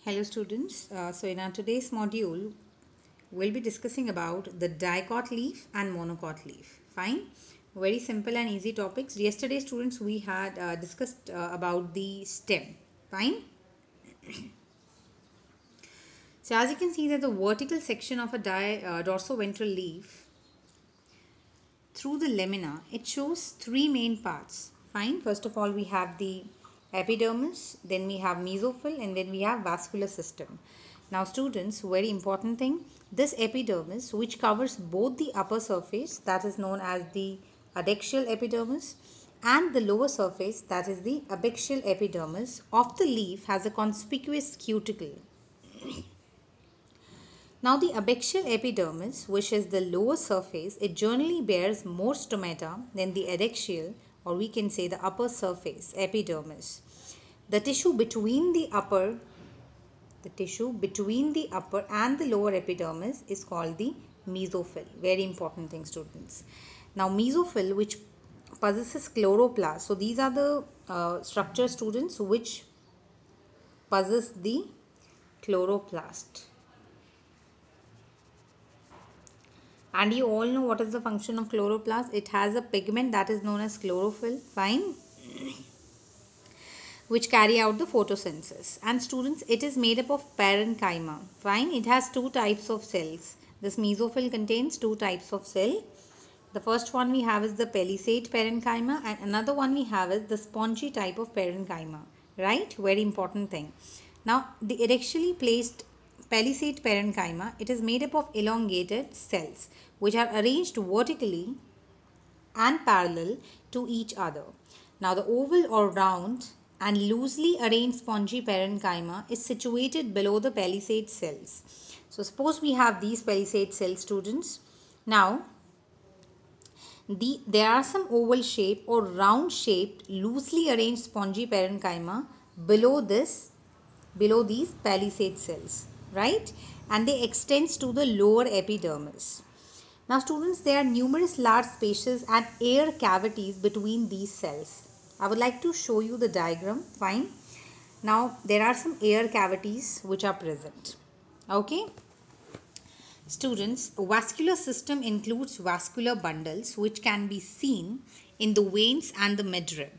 Hello students, so in our today's module we'll be discussing about the dicot leaf and monocot leaf. Fine, very simple and easy topics. Yesterday students we had discussed about the stem. Fine. So as you can see that the vertical section of a dorsoventral leaf through the lamina, it shows three main parts. Fine, first of all we have the epidermis, then we have mesophyll, and then we have vascular system. Now students, very important thing, this epidermis which covers both the upper surface, that is known as the adaxial epidermis, and the lower surface, that is the abaxial epidermis of the leaf, has a conspicuous cuticle. Now the abaxial epidermis, which is the lower surface, it generally bears more stomata than the adaxial, or we can say the upper surface epidermis. The tissue between the upper and the lower epidermis is called the mesophyll. Very important thing students. Now mesophyll which possesses chloroplast. So these are the structure students which possess the chloroplast. And you all know what is the function of chloroplast. It has a pigment that is known as chlorophyll, fine, which carry out the photosynthesis. And students, it is made up of parenchyma, fine. It has two types of cells. This mesophyll contains two types of cell. The first one we have is the Palisade parenchyma, and another one we have is the spongy type of parenchyma, right? Very important thing. Now, the axially placed Palisade parenchyma, it is made up of elongated cells which are arranged vertically and parallel to each other. Now the oval or round and loosely arranged spongy parenchyma is situated below the Palisade cells. So suppose we have these Palisade cells students. Now there are some oval shape or round shaped loosely arranged spongy parenchyma below these Palisade cells, right, and they extends to the lower epidermis. Now students, there are numerous large spaces and air cavities between these cells. I would like to show you the diagram. Fine. Now there are some air cavities which are present. Okay. Students, a vascular system includes vascular bundles which can be seen in the veins and the midrib.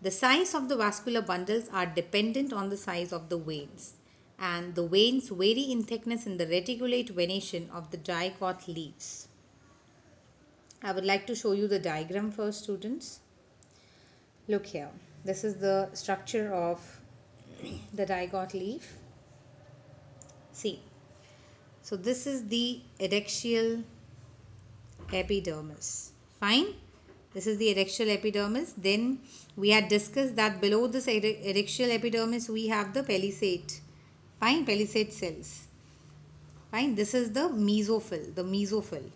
The size of the vascular bundles are dependent on the size of the veins, and the veins vary in thickness in the reticulate venation of the dicot leaves. I would like to show you the diagram first, students. Look here. This is the structure of the dicot leaf. See. So this is the adaxial epidermis. Fine. This is the adaxial epidermis. Then we had discussed that below this adaxial epidermis we have the Palisade. Fine, Palisade cells. Fine, this is the mesophyll.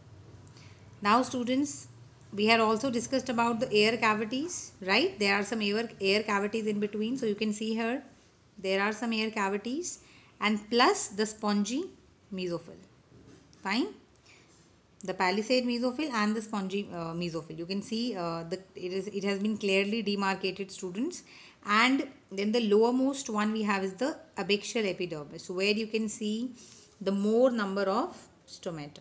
Now students, we had also discussed about the air cavities, right? There are some air cavities in between. So you can see here, there are some air cavities and plus the spongy mesophyll. Fine. The Palisade mesophyll and the spongy mesophyll. You can see it has been clearly demarcated, students. And then the lowermost one we have is the abaxial epidermis, where you can see the more number of stomata.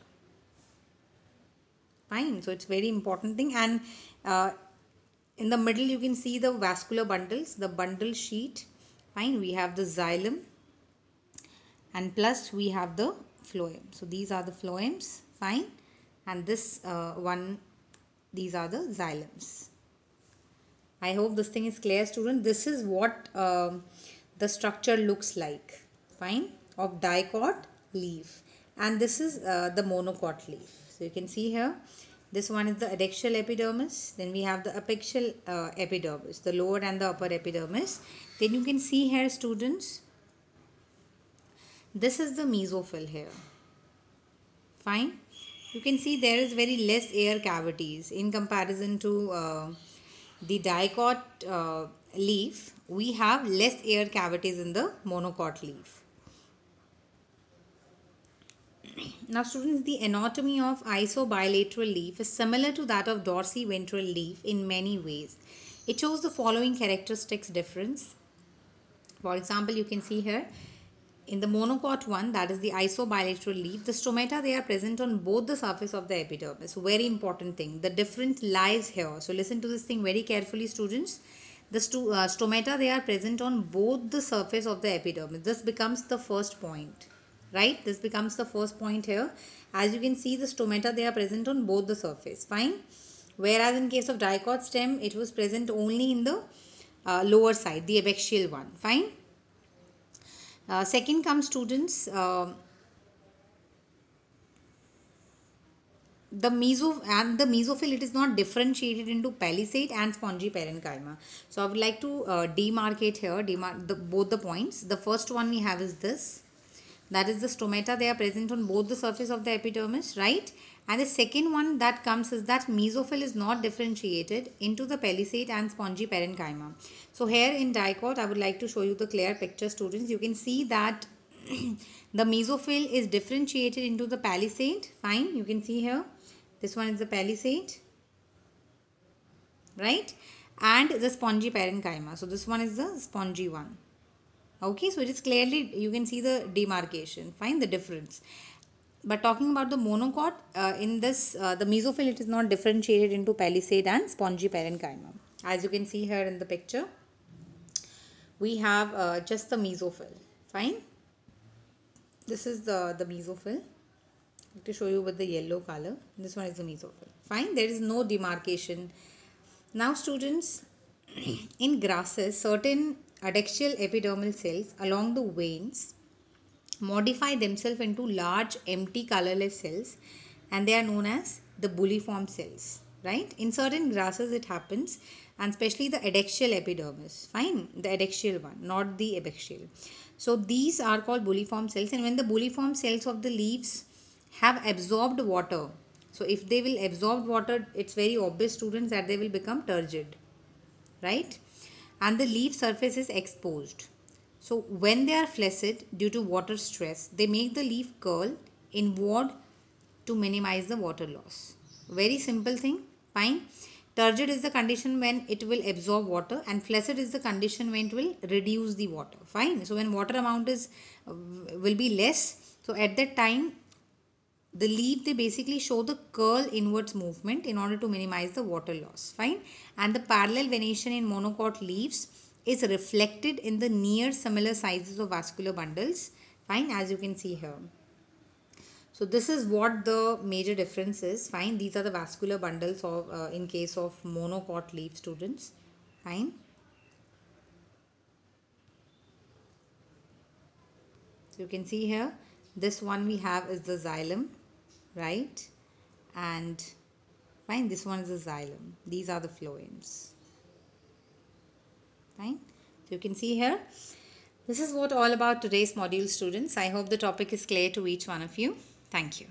Fine. So it's very important thing. And in the middle you can see the vascular bundles, the bundle sheet. Fine. We have the xylem and plus we have the phloem. So these are the phloems. Fine. And this these are the xylems. I hope this thing is clear, student. This is what the structure looks like, fine, of dicot leaf, and this is the monocot leaf. So you can see here, this one is the adaxial epidermis, then we have the abaxial epidermis, the lower and the upper epidermis. Then you can see here, students, this is the mesophyll here. Fine. You can see there is very less air cavities in comparison to the dicot leaf. We have less air cavities in the monocot leaf. Now students, the anatomy of isobilateral leaf is similar to that of dorsiventral leaf in many ways. It shows the following characteristics difference. For example, you can see here, in the monocot one, that is the isobilateral leaf, the stomata, they are present on both the surface of the epidermis. Very important thing. The difference lies here. So listen to this thing very carefully, students. The stomata, they are present on both the surface of the epidermis. This becomes the first point, right? This becomes the first point here. As you can see, the stomata, they are present on both the surface. Fine. Whereas in case of dicot stem, it was present only in the lower side, the ebexial one. Fine. Second comes, students, the mesophyll, it is not differentiated into palisade and spongy parenchyma. So I would like to demarcate here, both the points. The first one we have is this. That is the stomata, they are present on both the surface of the epidermis, right? And the second one that comes is that mesophyll is not differentiated into the palisade and spongy parenchyma. So here in dicot, I would like to show you the clear picture, students. You can see that the mesophyll is differentiated into the palisade. Fine, you can see here. This one is the palisade, right? And the spongy parenchyma. So this one is the spongy one. Okay, so it is clearly, you can see the demarcation. Fine, the difference. But talking about the monocot, in this, the mesophyll, it is not differentiated into palisade and spongy parenchyma. As you can see here in the picture, we have just the mesophyll. Fine. This is the mesophyll. To show you with the yellow color. This one is the mesophyll. Fine, there is no demarcation. Now, students, in grasses, certain adaxial epidermal cells along the veins modify themselves into large empty colorless cells, and they are known as the bulliform cells, right? In certain grasses it happens, and especially the adaxial epidermis. Fine, the adaxial one, not the ebexial. So these are called bulliform cells, and when the bulliform cells of the leaves have absorbed water, so if they will absorb water, it's very obvious, students, that they will become turgid, right? And the leaf surface is exposed. So when they are flaccid due to water stress, they make the leaf curl inward to minimize the water loss. Very simple thing. Fine. Turgid is the condition when it will absorb water, and flaccid is the condition when it will reduce the water. Fine. So when water amount is will be less, so at that time the leaf, they basically show the curl inwards movement in order to minimize the water loss. Fine. And the parallel venation in monocot leaves is reflected in the near similar sizes of vascular bundles. Fine, as you can see here. So this is what the major difference is. Fine, these are the vascular bundles of in case of monocot leaf, students. Fine. So you can see here, this one we have is the xylem, right? And fine, this one is the xylem. These are the phloems. Fine. So you can see here, this is what all about today's module, students. I hope the topic is clear to each one of you. Thank you.